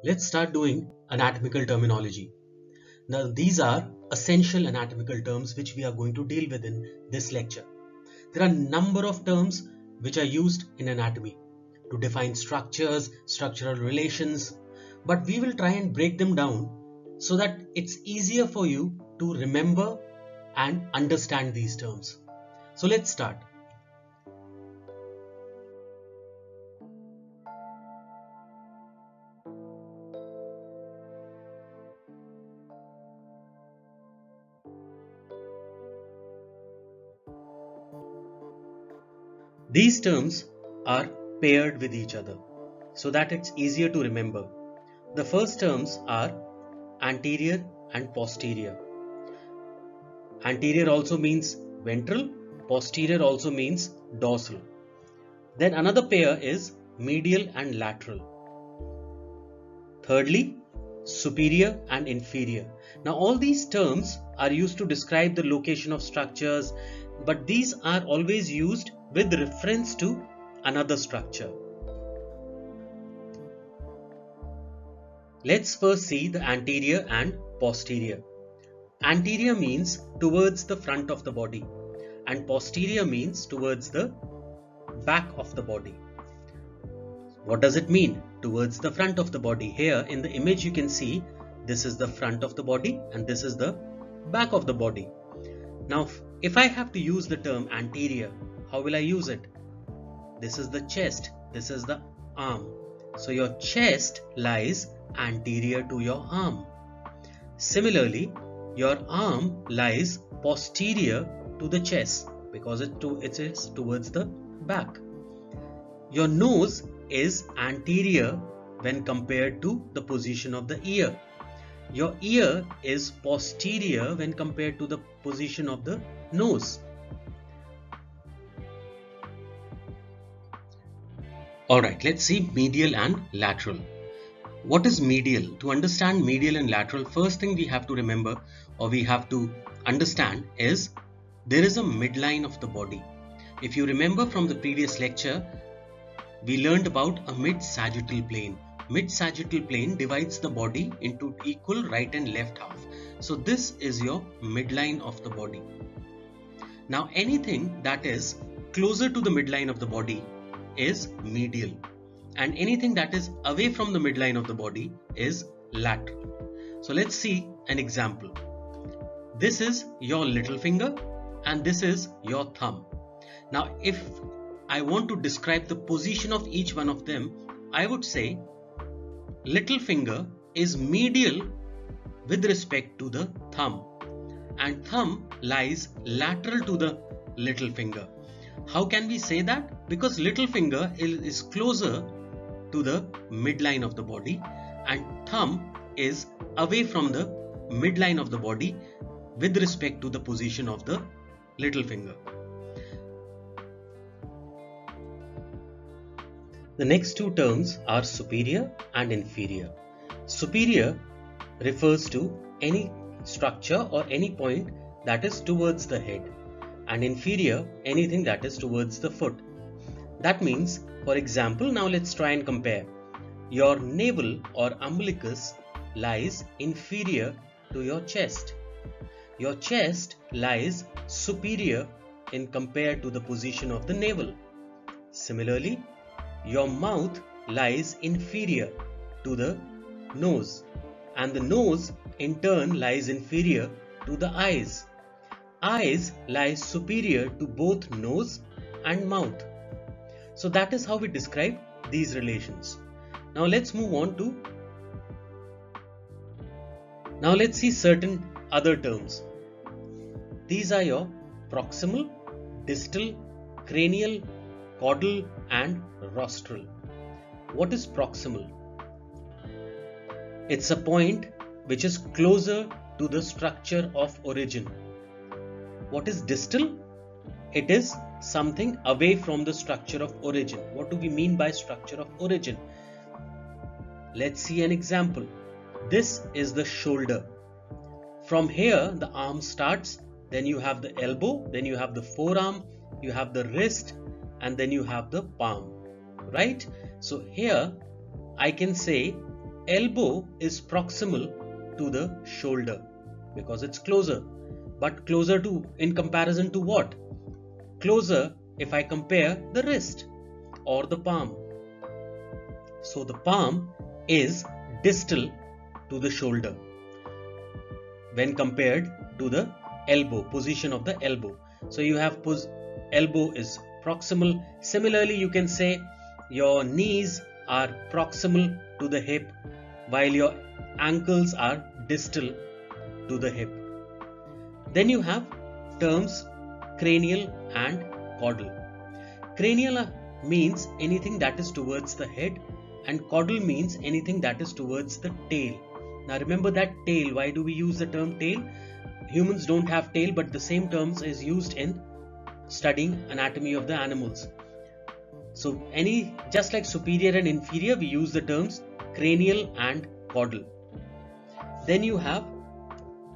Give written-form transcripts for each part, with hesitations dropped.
Let's start doing anatomical terminology. Now, these are essential anatomical terms which we are going to deal with in this lecture. There are a number of terms which are used in anatomy to define structures, structural relations, but we will try and break them down so that it's easier for you to remember and understand these terms. So let's start. These terms are paired with each other so that it's easier to remember. The first terms are anterior and posterior. Anterior also means ventral, posterior also means dorsal. Then another pair is medial and lateral. Thirdly, superior and inferior. Now all these terms are used to describe the location of structures, but these are always used with reference to another structure. Let's first see the anterior and posterior. Anterior means towards the front of the body and posterior means towards the back of the body. What does it mean? Towards the front of the body. Here in the image you can see this is the front of the body and this is the back of the body. Now if I have to use the term anterior, how will I use it? This is the chest, this is the arm. So your chest lies anterior to your arm. Similarly, your arm lies posterior to the chest because it is towards the back. Your nose is anterior when compared to the position of the ear. Your ear is posterior when compared to the position of the nose. Alright, let's see medial and lateral. What is medial? To understand medial and lateral, first thing we have to remember or we have to understand is there is a midline of the body. If you remember from the previous lecture, we learned about a mid-sagittal plane. Mid-sagittal plane divides the body into equal right and left half. So this is your midline of the body. Now anything that is closer to the midline of the body is medial and anything that is away from the midline of the body is lateral. So let's see an example. This is your little finger and this is your thumb. Now if I want to describe the position of each one of them, I would say little finger is medial with respect to the thumb and thumb lies lateral to the little finger. How can we say that? Because little finger is closer to the midline of the body and thumb is away from the midline of the body with respect to the position of the little finger. The next two terms are superior and inferior. Superior refers to any structure or any point that is towards the head and inferior anything that is towards the foot. That means, for example, now let's try and compare. Your navel or umbilicus lies inferior to your chest. Your chest lies superior in compared to the position of the navel. Similarly, your mouth lies inferior to the nose and the nose in turn lies inferior to the eyes. Eyes lie superior to both nose and mouth. So that is how we describe these relations. Now let's move on to let's see certain other terms. These are your proximal, distal, cranial, caudal and rostral. What is proximal? It's a point which is closer to the structure of origin. What is distal? It is something away from the structure of origin. What do we mean by structure of origin? Let's see an example. This is the shoulder. From here the arm starts, then you have the elbow, then you have the forearm, you have the wrist and then you have the palm, right? So here I can say elbow is proximal to the shoulder because it's closer. But closer to, in comparison to what? Closer if I compare the wrist or the palm. So the palm is distal to the shoulder when compared to the elbow, position of the elbow. So you have elbow is proximal. Similarly, you can say your knees are proximal to the hip while your ankles are distal to the hip. Then you have terms cranial and caudal. Cranial means anything that is towards the head, and caudal means anything that is towards the tail. Now remember that tail. Why do we use the term tail? Humans don't have tail, but the same terms is used in studying anatomy of the animals. So just like superior and inferior, we use the terms cranial and caudal. Then you have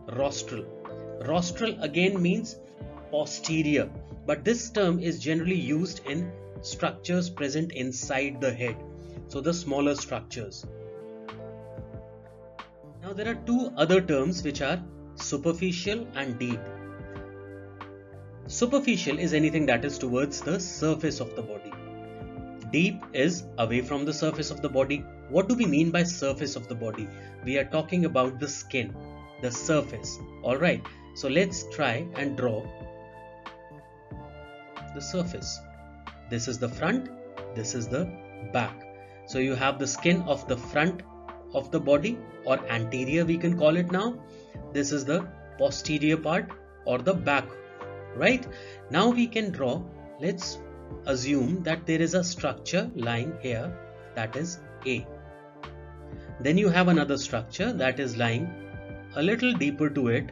rostral. Rostral again means posterior, but this term is generally used in structures present inside the head, so the smaller structures. Now there are two other terms which are superficial and deep. Superficial is anything that is towards the surface of the body. Deep is away from the surface of the body. What do we mean by surface of the body? We are talking about the skin, the surface. Alright, so let's try and draw the surface. This is the front, this is the back. So you have the skin of the front of the body, or anterior we can call it now. This is the posterior part or the back, right? Now we can draw, let's assume that there is a structure lying here, that is A. Then you have another structure that is lying a little deeper to it.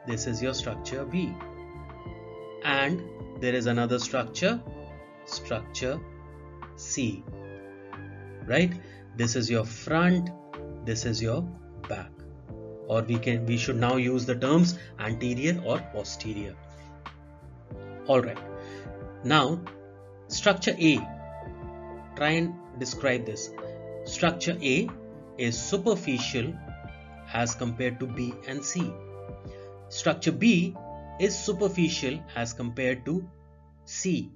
This is your structure B. And there is another structure C, right? This is your front, this is your back, or we should now use the terms anterior or posterior. Alright, now structure A, try and describe this. Structure A is superficial as compared to B and C. Structure B is superficial as compared to C.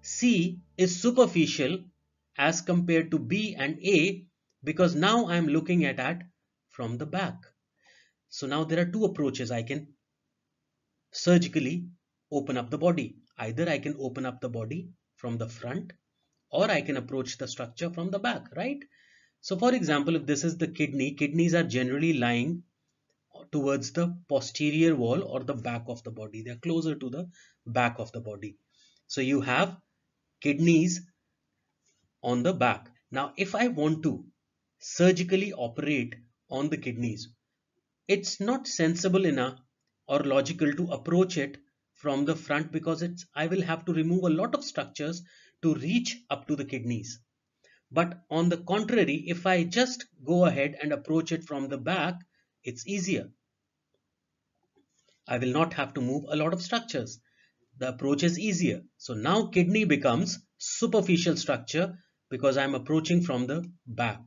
C is superficial as compared to B and A because now I am looking at it from the back. So now there are two approaches. I can surgically open up the body. Either I can open up the body from the front, or I can approach the structure from the back, right? So for example, if this is the kidney, kidneys are generally lying towards the posterior wall or the back of the body. They are closer to the back of the body. So you have kidneys on the back. Now if I want to surgically operate on the kidneys, it's not sensible enough or logical to approach it from the front because I will have to remove a lot of structures to reach up to the kidneys. But on the contrary, if I just go ahead and approach it from the back, it's easier. I will not have to move a lot of structures. The approach is easier. So now kidney becomes superficial structure because I'm approaching from the back.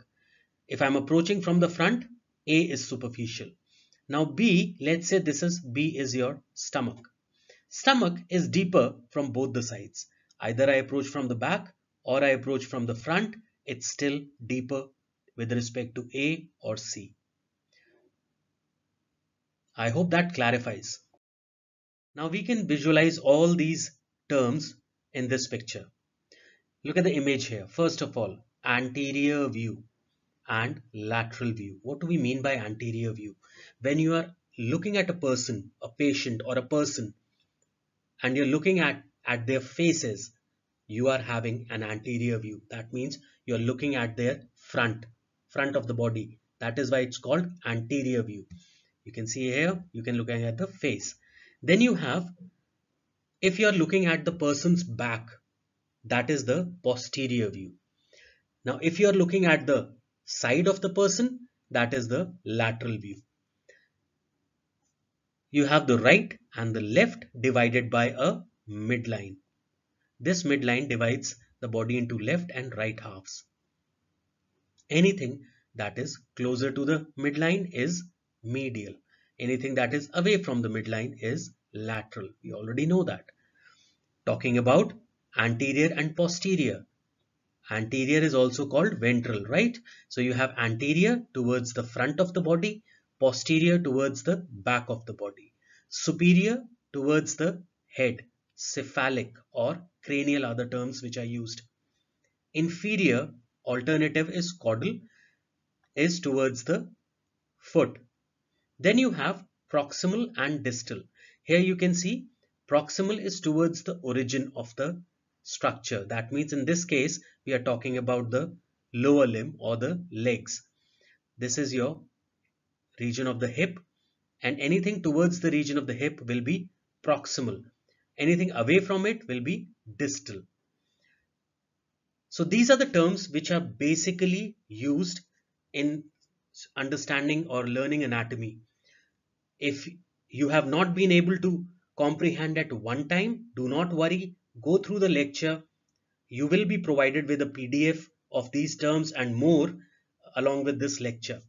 If I'm approaching from the front, A is superficial. Now B, let's say B is your stomach. Stomach is deeper from both the sides. Either I approach from the back or I approach from the front, it's still deeper with respect to A or C. I hope that clarifies. Now we can visualize all these terms in this picture. Look at the image here. First of all, anterior view and lateral view. What do we mean by anterior view? When you are looking at a person, a patient or a person, and you're looking at their faces, you are having an anterior view. That means you're looking at their front of the body. That is why it's called anterior view. You can see here, you can look at the face. Then you have, if you're looking at the person's back, that is the posterior view. Now, if you're looking at the side of the person, that is the lateral view. You have the right and the left divided by a midline. This midline divides the body into left and right halves. Anything that is closer to the midline is medial. Anything that is away from the midline is lateral. We already know that. Talking about anterior and posterior. Anterior is also called ventral, right? So you have anterior towards the front of the body, posterior towards the back of the body, superior towards the head, cephalic or cranial are the terms which are used. Inferior, alternative is caudal, is towards the foot. Then you have proximal and distal. Here you can see proximal is towards the origin of the structure. That means in this case, we are talking about the lower limb or the legs. This is your region of the hip, and anything towards the region of the hip will be proximal. Anything away from it will be distal. So these are the terms which are basically used in understanding or learning anatomy. If you have not been able to comprehend at one time, do not worry. Go through the lecture. You will be provided with a PDF of these terms and more along with this lecture.